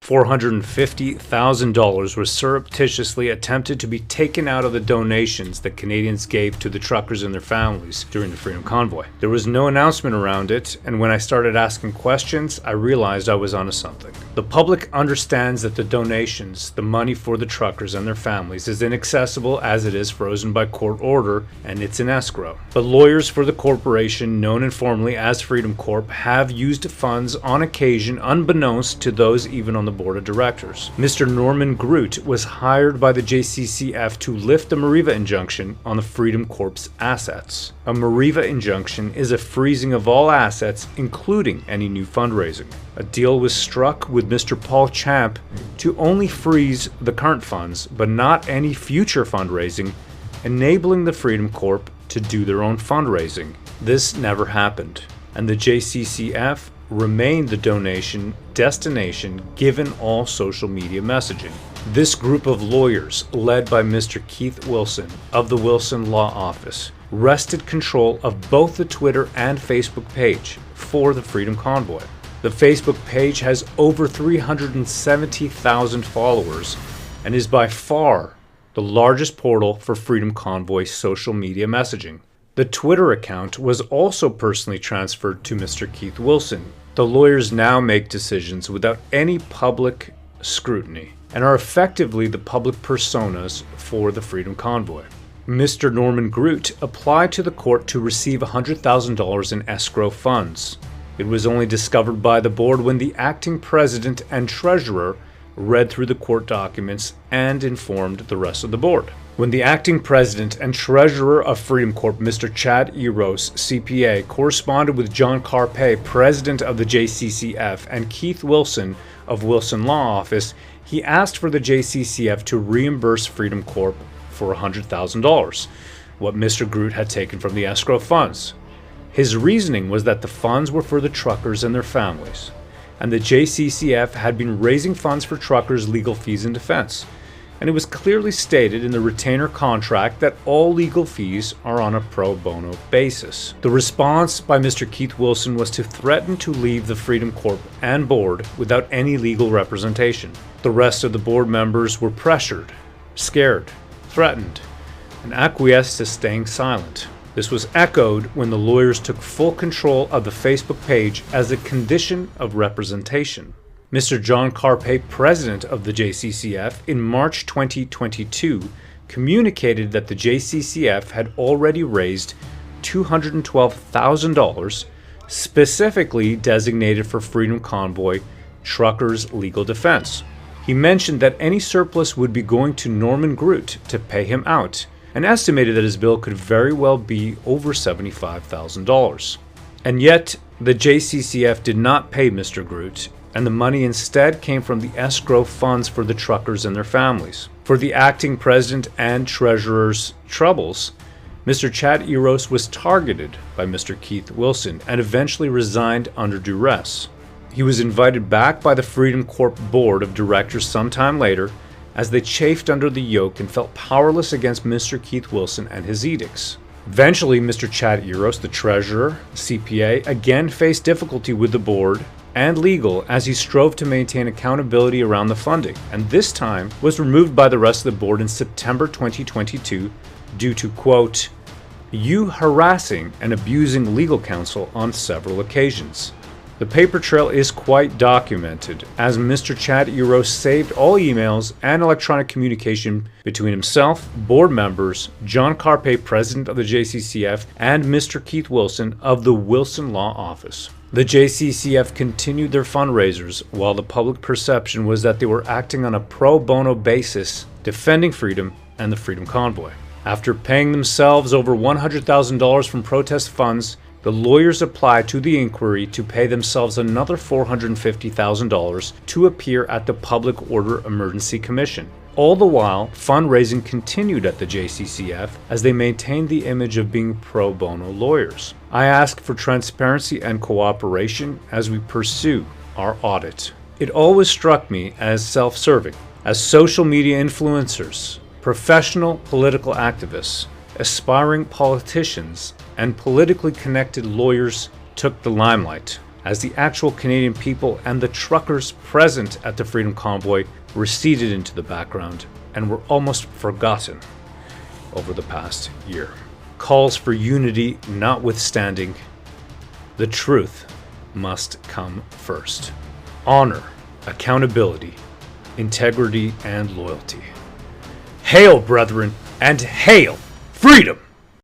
$450,000 was surreptitiously attempted to be taken out of the donations that Canadians gave to the truckers and their families during the Freedom Convoy. There was no announcement around it, and when I started asking questions, I realized I was onto something. The public understands that the donations, the money for the truckers and their families, is inaccessible as it is frozen by court order, and it's in escrow. But lawyers for the corporation, known informally as Freedom Corp, have used funds on occasion unbeknownst to those even on the board of directors. Mr. Norman Groot was hired by the JCCF to lift the mareva injunction on the Freedom Corp's assets. A mareva injunction is a freezing of all assets, including any new fundraising. A deal was struck with Mr. Paul Champ to only freeze the current funds, but not any future fundraising, enabling the Freedom Corp to do their own fundraising. This never happened, and the JCCF remained the donation destination given all social media messaging. This group of lawyers, led by Mr. Keith Wilson of the Wilson Law Office, wrested control of both the Twitter and Facebook page for the Freedom Convoy. The Facebook page has over 370,000 followers and is by far the largest portal for Freedom Convoy social media messaging. The Twitter account was also personally transferred to Mr. Keith Wilson. The lawyers now make decisions without any public scrutiny and are effectively the public personas for the Freedom Convoy. Mr. Norman Groot applied to the court to receive $100,000 in escrow funds. It was only discovered by the board when the acting president and treasurer read through the court documents and informed the rest of the board. When the acting president and treasurer of Freedom Corp, Mr. Chad Eros CPA, corresponded with John Carpay, president of the JCCF, and Keith Wilson of Wilson Law Office, he asked for the JCCF to reimburse Freedom Corp for $100,000, what Mr. Groot had taken from the escrow funds. His reasoning was that the funds were for the truckers and their families, and the JCCF had been raising funds for truckers' legal fees and defense. And it was clearly stated in the retainer contract that all legal fees are on a pro bono basis. The response by Mr. Keith Wilson was to threaten to leave the Freedom Corp and board without any legal representation. The rest of the board members were pressured, scared, threatened, and acquiesced to staying silent. This was echoed when the lawyers took full control of the Facebook page as a condition of representation. Mr. John Carpay, president of the JCCF, in March 2022, communicated that the JCCF had already raised $212,000 specifically designated for Freedom Convoy truckers' legal defense. He mentioned that any surplus would be going to Norman Groot to pay him out, and estimated that his bill could very well be over $75,000. And yet, the JCCF did not pay Mr. Groot, and the money instead came from the escrow funds for the truckers and their families. For the acting president and treasurer's troubles, Mr. Chad Eros was targeted by Mr. Keith Wilson and eventually resigned under duress. He was invited back by the Freedom Corp board of directors sometime later as they chafed under the yoke and felt powerless against Mr. Keith Wilson and his edicts. Eventually, Mr. Chad Eros, the treasurer, CPA, again faced difficulty with the board and legal as he strove to maintain accountability around the funding, and this time was removed by the rest of the board in September 2022 due to, quote, "you harassing and abusing legal counsel on several occasions." The paper trail is quite documented, as Mr. Chad Eros saved all emails and electronic communication between himself, board members, John Carpay, president of the JCCF, and Mr. Keith Wilson of the Wilson Law Office. The JCCF continued their fundraisers, while the public perception was that they were acting on a pro bono basis, defending freedom and the Freedom Convoy. After paying themselves over $100,000 from protest funds, the lawyers applied to the inquiry to pay themselves another $450,000 to appear at the Public Order Emergency Commission. All the while, fundraising continued at the JCCF as they maintained the image of being pro bono lawyers. I ask for transparency and cooperation as we pursue our audit. It always struck me as self-serving, as social media influencers, professional political activists, aspiring politicians, and politically connected lawyers took the limelight. as the actual Canadian people and the truckers present at the Freedom Convoy receded into the background and were almost forgotten over the past year. Calls for unity notwithstanding, the truth must come first. Honor, accountability, integrity, and loyalty. Hail, brethren, and hail freedom!